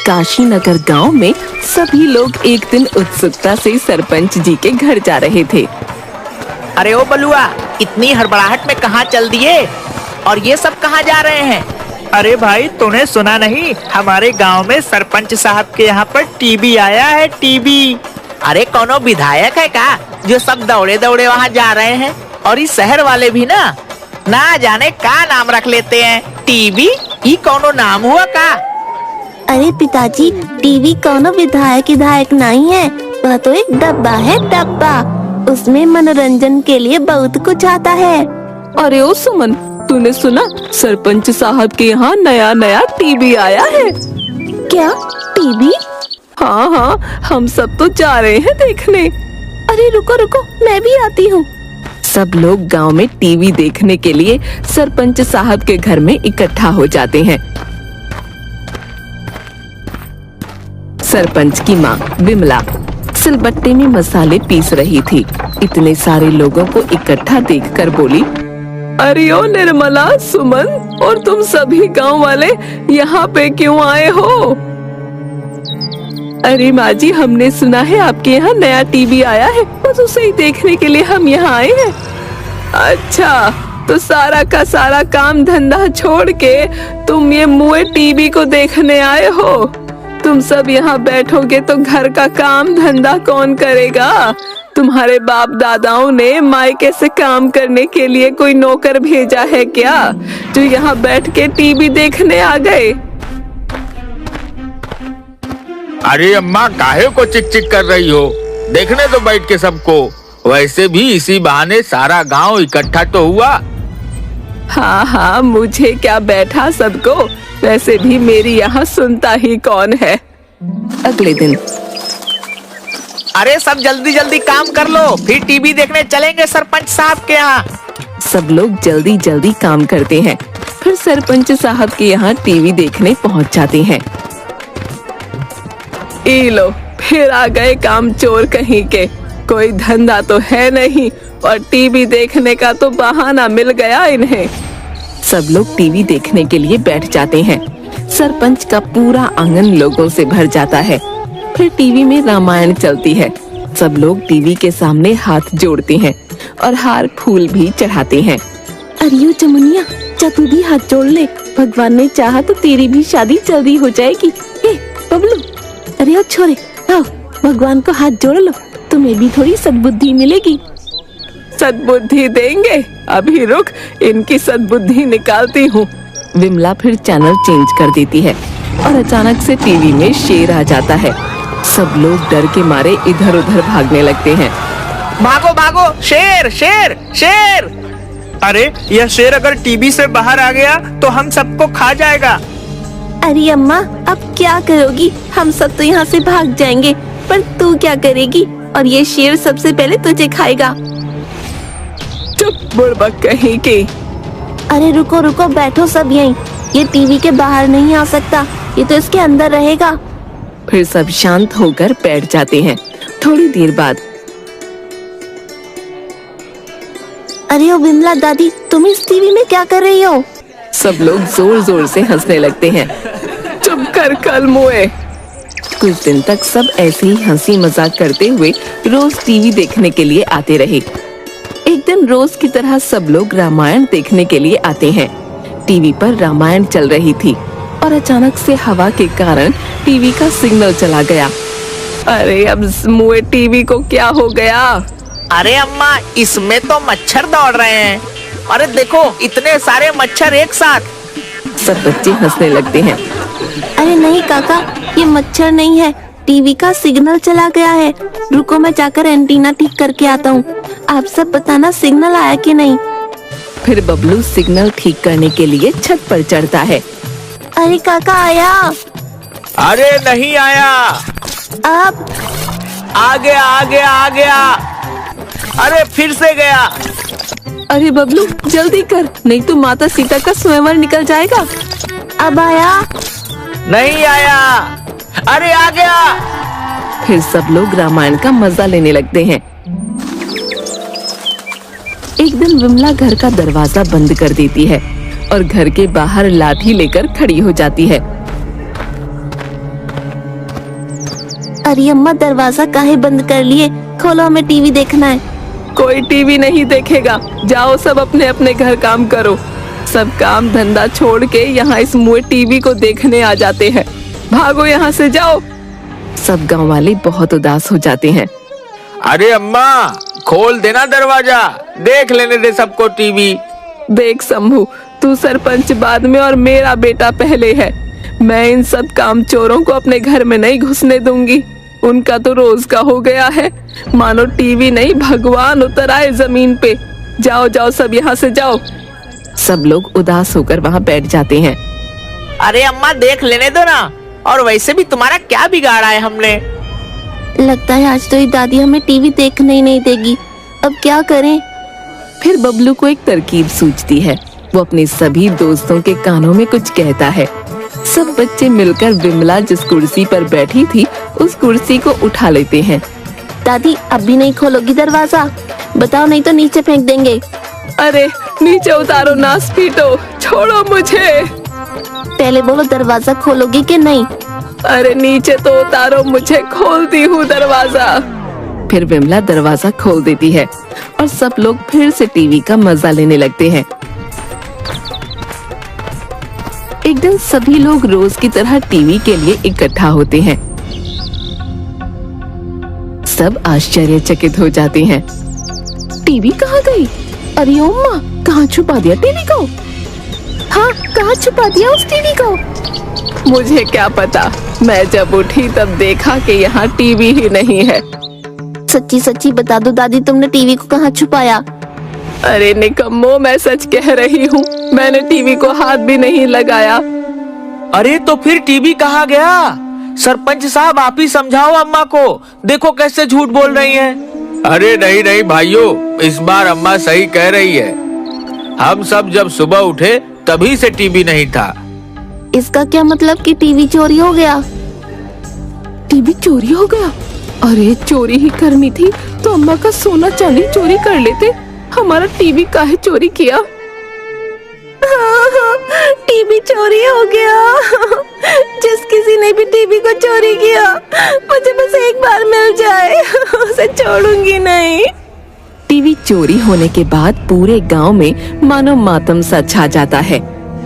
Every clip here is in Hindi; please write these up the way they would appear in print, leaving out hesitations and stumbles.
काशीनगर गांव में सभी लोग एक दिन उत्सुकता से सरपंच जी के घर जा रहे थे। अरे ओ बलुआ, इतनी हड़बड़ाहट में कहाँ चल दिए और ये सब कहाँ जा रहे हैं? अरे भाई, तूने सुना नहीं, हमारे गांव में सरपंच साहब के यहाँ पर टीबी आया है, टीबी। अरे कौनो विधायक है का जो सब दौड़े दौड़े वहाँ जा रहे हैं? और इस शहर वाले भी ना जाने का नाम रख लेते हैं, टीबी। ये कौनो नाम हुआ का? अरे पिताजी, टीवी कौनो विधायक नहीं है, वह तो एक डब्बा है, डब्बा। उसमें मनोरंजन के लिए बहुत कुछ आता है। अरे ओ सुमन, तूने सुना सरपंच साहब के यहाँ नया टीवी आया है? क्या टीवी? हाँ, हम सब तो जा रहे हैं देखने। अरे रुको, मैं भी आती हूँ। सब लोग गांव में टीवी देखने के लिए सरपंच साहब के घर में इकट्ठा हो जाते हैं। सरपंच की माँ विमला सिलबट्टे में मसाले पीस रही थी। इतने सारे लोगों को इकट्ठा देखकर बोली, अरे ओ निर्मला, सुमन और तुम सभी गांव वाले यहाँ पे क्यों आए हो? अरे माँ जी, हमने सुना है आपके यहाँ नया टीवी आया है, बस उसे ही देखने के लिए हम यहाँ आए हैं। अच्छा, तो सारा का सारा काम धंधा छोड़ के तुम ये मुए टीवी को देखने आए हो? तुम सब यहाँ बैठोगे तो घर का काम धंधा कौन करेगा? तुम्हारे बाप दादाओं ने मायके से काम करने के लिए कोई नौकर भेजा है क्या, जो यहाँ बैठ के टीवी देखने आ गए? अरे अम्मा, काहे को चिक चिक कर रही हो? देखने तो बैठ के सबको, वैसे भी इसी बहाने सारा गांव इकट्ठा तो हुआ। हाँ, मुझे क्या बैठा सबको, वैसे भी मेरी यहाँ सुनता ही कौन है। अगले दिन, अरे सब जल्दी काम कर लो, फिर टीवी देखने चलेंगे सरपंच साहब के यहाँ। सब लोग जल्दी काम करते हैं, फिर सरपंच साहब के यहाँ टीवी देखने पहुँच जाते हैं। ई लो, फिर आ गए काम चोर कहीं के। कोई धंधा तो है नहीं और टीवी देखने का तो बहाना मिल गया इन्हें। सब लोग टीवी देखने के लिए बैठ जाते हैं। सरपंच का पूरा आंगन लोगों से भर जाता है। फिर टीवी में रामायण चलती है। सब लोग टीवी के सामने हाथ जोड़ते हैं और हार फूल भी चढ़ाते हैं। अरे चमुनिया, जा तू भी हाथ जोड़ ले, भगवान ने चाहा तो तेरी भी शादी जल्दी हो जाएगी। बबलू, अरे ओ छोरे, आओ भगवान को हाथ जोड़ लो, तुम्हें भी थोड़ी सद्बुद्धि मिलेगी। सद्बुद्धि देंगे? अभी रुक, इनकी सद्बुद्धि निकालती हूँ। विमला फिर चैनल चेंज कर देती है और अचानक से टीवी में शेर आ जाता है। सब लोग डर के मारे इधर उधर भागने लगते हैं। भागो, शेर शेर शेर! अरे यह शेर अगर टीवी से बाहर आ गया तो हम सबको खा जाएगा। अरे अम्मा, अब क्या करोगी? हम सब तो यहाँ से भाग जाएंगे, पर तू क्या करेगी? और ये शेर सबसे पहले तुझे खाएगा। चुप बुड़बक कहीं की। अरे रुको, बैठो सब यहीं। ये टीवी के बाहर नहीं आ सकता, ये तो इसके अंदर रहेगा। फिर सब शांत होकर बैठ जाते हैं। थोड़ी देर बाद, अरे ओ विमला दादी, तुम इस टीवी में क्या कर रही हो? सब लोग जोर से हंसने लगते हैं। चुप कर कल मुए। कुछ दिन तक सब ऐसे ही हंसी मजाक करते हुए रोज टीवी देखने के लिए आते रहे। एक दिन रोज की तरह सब लोग रामायण देखने के लिए आते हैं। टीवी पर रामायण चल रही थी और अचानक से हवा के कारण टीवी का सिग्नल चला गया। अरे अब मुए टीवी को क्या हो गया? अरे अम्मा, इसमें तो मच्छर दौड़ रहे हैं। अरे देखो, इतने सारे मच्छर एक साथ। सब बच्चे हंसने लगते हैं। अरे नहीं काका, ये मच्छर नहीं है, टीवी का सिग्नल चला गया है। रुको, मैं जाकर एंटीना ठीक करके आता हूँ। आप सब बताना सिग्नल आया कि नहीं। फिर बबलू सिग्नल ठीक करने के लिए छत पर चढ़ता है। अरे काका, आया? अरे नहीं आया। अब आ गया। अरे फिर से गया। अरे बबलू, जल्दी कर, नहीं तो माता सीता का स्वयंवर निकल जाएगा। अब आया? नहीं आया। अरे आ गया। फिर सब लोग रामायण का मजा लेने लगते हैं। एक दिन विमला घर का दरवाजा बंद कर देती है और घर के बाहर लाठी लेकर खड़ी हो जाती है। अरे अम्मा, दरवाजा काहे बंद कर लिए? खोलो, हमें टीवी देखना है। कोई टीवी नहीं देखेगा, जाओ सब अपने अपने घर काम करो। सब काम धंधा छोड़ के यहाँ इस मुए टीवी को देखने आ जाते हैं। भागो यहाँ से, जाओ। सब गांव वाले बहुत उदास हो जाते हैं। अरे अम्मा, खोल देना दरवाजा, देख लेने दे सबको टीवी। देख शंभू, तू सरपंच बाद में और मेरा बेटा पहले है। मैं इन सब काम चोरों को अपने घर में नहीं घुसने दूंगी। उनका तो रोज का हो गया है, मानो टीवी नहीं भगवान उतर आए जमीन पे। जाओ जाओ सब यहाँ से जाओ। सब लोग उदास होकर वहाँ बैठ जाते हैं। अरे अम्मा, देख लेने दो ना। और वैसे भी तुम्हारा क्या बिगाड़ा है हमने? लगता है आज तो ये दादी हमें टीवी देखने ही नहीं देगी। अब क्या करें? फिर बबलू को एक तरकीब सूझती है। वो अपने सभी दोस्तों के कानों में कुछ कहता है। सब बच्चे मिलकर विमला जिस कुर्सी पर बैठी थी उस कुर्सी को उठा लेते हैं। दादी, अब भी नहीं खोलोगी दरवाजा? बताओ, नहीं तो नीचे फेंक देंगे। अरे नीचे उतारो, नास पीटो, छोड़ो मुझे। पहले बोलो, दरवाजा खोलोगी कि नहीं? अरे नीचे तो उतारो मुझे, खोलती हूँ दरवाजा। फिर विमला दरवाजा खोल देती है और सब लोग फिर से टीवी का मजा लेने लगते हैं। एक दिन सभी लोग रोज की तरह टीवी के लिए इकट्ठा होते हैं। सब आश्चर्यचकित हो जाते हैं। टीवी कहाँ गई? अरे अम्मा, कहाँ छुपा दिया टीवी को? हाँ, कहाँ छुपा दिया उस टीवी को? मुझे क्या पता, मैं जब उठी तब देखा कि यहाँ टीवी ही नहीं है। सच्ची सच्ची बता दो दादी, तुमने टीवी को कहाँ छुपाया? अरे निकम्मो, मैं सच कह रही हूँ, मैंने टीवी को हाथ भी नहीं लगाया। अरे तो फिर टीवी कहाँ गया? सरपंच साहब, आप ही समझाओ अम्मा को। देखो कैसे झूठ बोल रही हैं। अरे नहीं नहीं भाइयों, इस बार अम्मा सही कह रही है। हम सब जब सुबह उठे तभी से टीवी नहीं था। इसका क्या मतलब कि टीवी चोरी हो गया? टीवी चोरी हो गया? अरे चोरी ही करनी थी तो अम्मा का सोना चांदी चोरी कर लेते। हमारा टीवी काहे चोरी किया? टीवी चोरी हो गया। जिस किसी ने भी टीवी को चोरी किया, मुझे बस एक बार मिल जाए, उसे छोड़ूंगी नहीं। टीवी चोरी होने के बाद पूरे गांव में मानो मातम सा छा जाता है।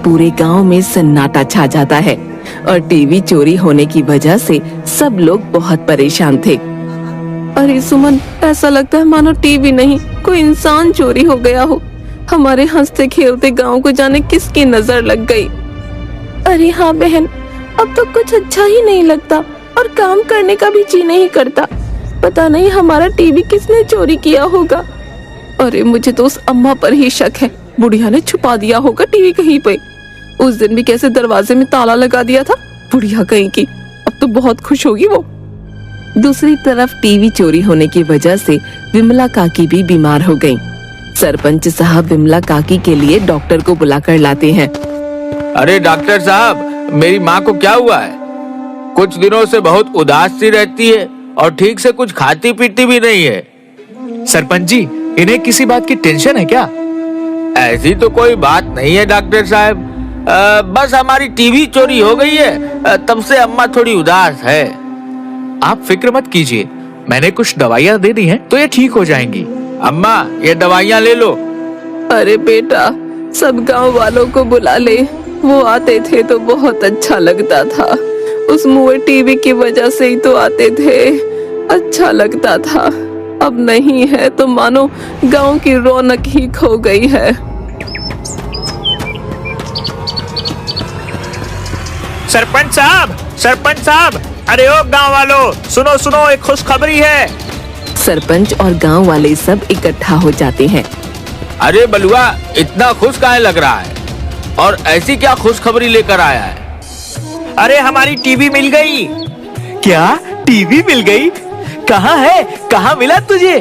पूरे गांव में सन्नाटा छा जाता है और टीवी चोरी होने की वजह से सब लोग बहुत परेशान थे। अरे सुमन, ऐसा लगता है मानो टीवी नहीं कोई इंसान चोरी हो गया हो। हमारे हंसते खेलते गांव को जाने किसकी नजर लग गई। अरे हाँ बहन, अब तो कुछ अच्छा ही नहीं लगता और काम करने का भी जी नहीं करता। पता नहीं हमारा टीवी किसने चोरी किया होगा। अरे मुझे तो उस अम्मा पर ही शक है, बुढ़िया ने छुपा दिया होगा टीवी कहीं पे। उस दिन भी कैसे दरवाजे में ताला लगा दिया था, बुढ़िया कहीं की। अब तो बहुत खुश होगी वो। दूसरी तरफ टीवी चोरी होने की वजह से विमला काकी भी बीमार हो गईं। सरपंच साहब विमला काकी के लिए डॉक्टर को बुलाकर लाते हैं। अरे डॉक्टर साहब, मेरी माँ को क्या हुआ है? कुछ दिनों से बहुत उदास सी रहती है और ठीक से कुछ खाती पीती भी नहीं है। सरपंच जी, इन्हें किसी बात की टेंशन है क्या? ऐसी तो कोई बात नहीं है डॉक्टर साहब, बस हमारी टीवी चोरी हो गई है, तब से अम्मा थोड़ी उदास है। आप फिक्र मत कीजिए, मैंने कुछ दवाइयाँ दे दी हैं तो ये ठीक हो जाएंगी। अम्मा, ये दवाइयाँ ले लो। अरे बेटा, सब गांव वालों को बुला ले, वो आते थे तो बहुत अच्छा लगता था। उस मुए टीवी की वजह से ही तो आते थे, अच्छा लगता था। अब नहीं है तो मानो गांव की रौनक ही खो गई है। सरपंच साहब, सरपंच साहब, अरे ओ गांव वालों, सुनो सुनो, एक खुशखबरी है। सरपंच और गांव वाले सब इकट्ठा हो जाते हैं। अरे बलुआ, इतना खुश काहे लग रहा है? और ऐसी क्या खुशखबरी लेकर आया है? अरे हमारी टीवी मिल गई। क्या टीवी मिल गई? कहाँ है? कहाँ मिला तुझे?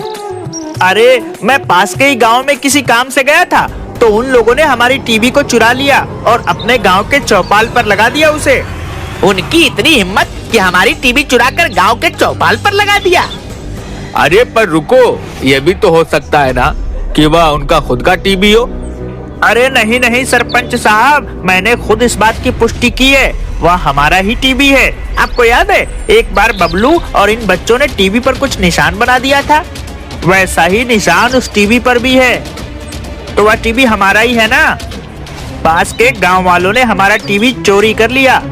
अरे मैं पास के ही गांव में किसी काम से गया था तो उन लोगों ने हमारी टीवी को चुरा लिया और अपने गांव के चौपाल पर लगा दिया उसे। उनकी इतनी हिम्मत कि हमारी टीवी चुराकर गांव के चौपाल पर लगा दिया। अरे पर रुको, ये भी तो हो सकता है ना कि वह उनका खुद का टीवी हो? अरे नहीं नहीं सरपंच साहब, मैंने खुद इस बात की पुष्टि की है, वह हमारा ही टीवी है। आपको याद है एक बार बबलू और इन बच्चों ने टीवी पर कुछ निशान बना दिया था, वैसा ही निशान उस टीवी पर भी है। तो वह टीवी हमारा ही है ना। पास के गांव वालों ने हमारा टीवी चोरी कर लिया।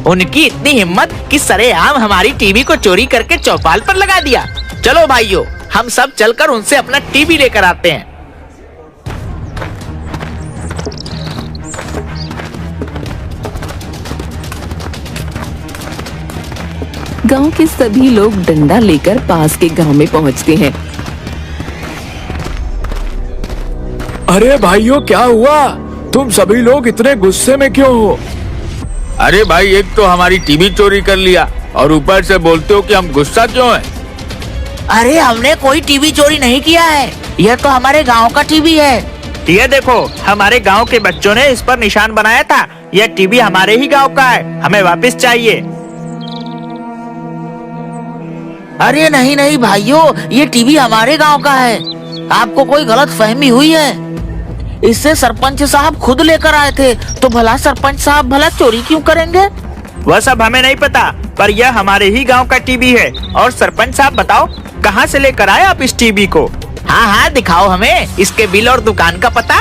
उनकी इतनी हिम्मत कि सरेआम हमारी टीवी को चोरी करके चौपाल पर लगा दिया। चलो भाइयों, हम सब चलकर उनसे अपना टीवी लेकर आते हैं। गांव के सभी लोग डंडा लेकर पास के गांव में पहुंचते हैं। अरे भाइयों, क्या हुआ? तुम सभी लोग इतने गुस्से में क्यों हो? अरे भाई, एक तो हमारी टीवी चोरी कर लिया और ऊपर से बोलते हो कि हम गुस्सा क्यों हैं? अरे हमने कोई टीवी चोरी नहीं किया है, यह तो हमारे गांव का टीवी है। ये देखो, हमारे गांव के बच्चों ने इस पर निशान बनाया था। यह टीवी हमारे ही गांव का है, हमें वापस चाहिए। अरे नहीं नहीं भाइयों, ये टीवी हमारे गांव का है। आपको कोई गलत फहमी हुई है। इससे सरपंच साहब खुद लेकर आए थे, तो भला सरपंच साहब भला चोरी क्यों करेंगे? वह सब हमें नहीं पता, पर यह हमारे ही गांव का टीवी है। और सरपंच साहब बताओ, कहां से लेकर आए आप इस टीवी को? हाँ हाँ, दिखाओ हमें इसके बिल और दुकान का पता।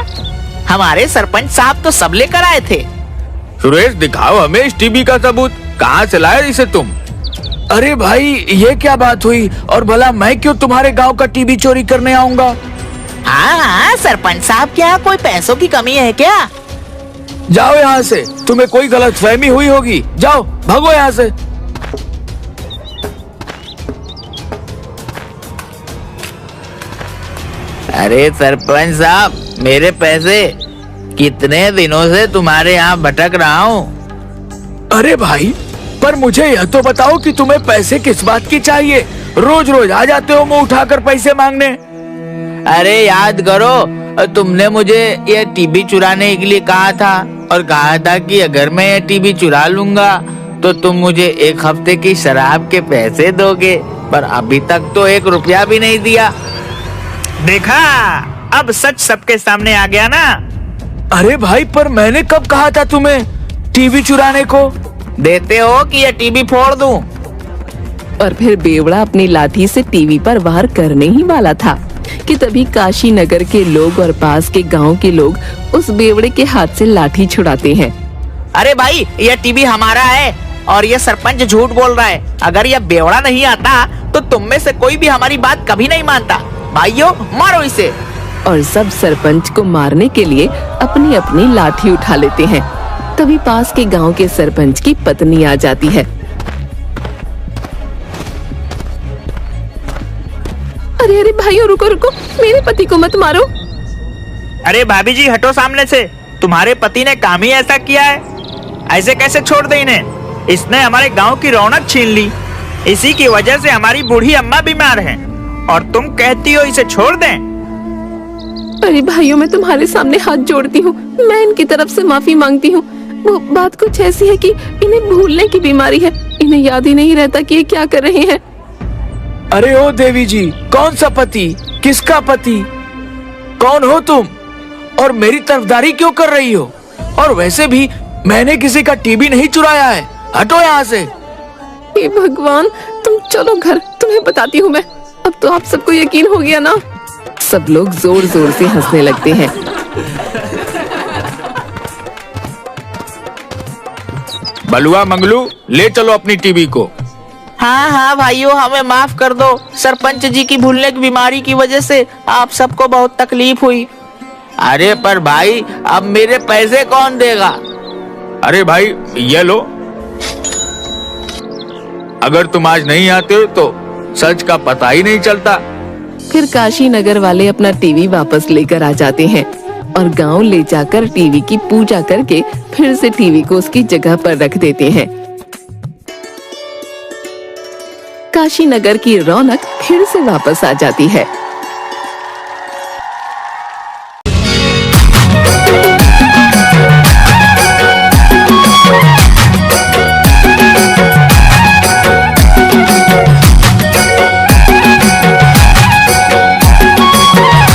हमारे सरपंच साहब तो सब लेकर आए थे। सुरेश, दिखाओ हमें इस टीवी का सबूत। कहाँ से लाए इसे तुम? अरे भाई, ये क्या बात हुई? और भला मैं क्यों तुम्हारे गांव का टीवी चोरी करने आऊंगा? हाँ हाँ, सरपंच साहब क्या कोई पैसों की कमी है क्या? जाओ यहाँ से, तुम्हें कोई गलत फहमी हुई होगी। जाओ, भागो यहाँ से। अरे सरपंच साहब, मेरे पैसे। कितने दिनों से तुम्हारे यहाँ भटक रहा हूँ। अरे भाई, पर मुझे यह तो बताओ कि तुम्हें पैसे किस बात की चाहिए? रोज रोज आ जाते हो मुंह उठाकर पैसे मांगने। अरे याद करो, तुमने मुझे ये टीवी चुराने के लिए कहा था और कहा था कि अगर मैं ये टीवी चुरा लूंगा तो तुम मुझे 1 हफ्ते की शराब के पैसे दोगे, पर अभी तक तो 1 रुपया भी नहीं दिया। देखा, अब सच सबके सामने आ गया ना। अरे भाई, पर मैंने कब कहा था तुम्हें टीवी चुराने को? देते हो कि ये टीवी फोड़ दूं? और फिर बेवड़ा अपनी लाठी से टीवी पर वार करने ही वाला था कि तभी काशी नगर के लोग और पास के गांव के लोग उस बेवड़े के हाथ से लाठी छुड़ाते हैं। अरे भाई, यह टीवी हमारा है और यह सरपंच झूठ बोल रहा है। अगर यह बेवड़ा नहीं आता तो तुम में से कोई भी हमारी बात कभी नहीं मानता। भाइयों, मारो इसे। और सब सरपंच को मारने के लिए अपनी अपनी लाठी उठा लेते हैं। तभी पास के गांव के सरपंच की पत्नी आ जाती है। अरे अरे भाइयों, रुको रुको, मेरे पति को मत मारो। अरे भाभी जी, हटो सामने से। तुम्हारे पति ने काम ही ऐसा किया है, ऐसे कैसे छोड़ दे इन्हें? इसने हमारे गांव की रौनक छीन ली। इसी की वजह से हमारी बूढ़ी अम्मा बीमार हैं और तुम कहती हो इसे छोड़ दें? अरे भाइयों, मैं तुम्हारे सामने हाथ जोड़ती हूँ, मैं इनकी तरफ से माफी मांगती हूँ। वो बात कुछ ऐसी है कि इन्हें भूलने की बीमारी है, इन्हें याद ही नहीं रहता कि ये क्या कर रहे हैं। अरे ओ देवी जी, कौन सा पति? किसका पति? कौन हो तुम? और मेरी तरफदारी क्यों कर रही हो? और वैसे भी मैंने किसी का टीवी नहीं चुराया है। हटो यहाँ से। हे भगवान, तुम चलो घर, तुम्हें बताती हूँ मैं। अब तो आप सबको यकीन हो गया ना। सब लोग जोर जोर से हंसने लगते हैं। बलुआ मंगलू, ले चलो अपनी टीवी को। हाँ हाँ भाइयों, हमें माफ कर दो। सरपंच जी की भूलने की बीमारी की वजह से आप सबको बहुत तकलीफ हुई। अरे पर भाई, अब मेरे पैसे कौन देगा? अरे भाई, ये लो। अगर तुम आज नहीं आते हो तो सच का पता ही नहीं चलता। फिर काशी नगर वाले अपना टीवी वापस लेकर आ जाते हैं और गांव ले जाकर टीवी की पूजा करके फिर से टीवी को उसकी जगह पर रख देते हैं। काशी नगर की रौनक फिर से वापस आ जाती है।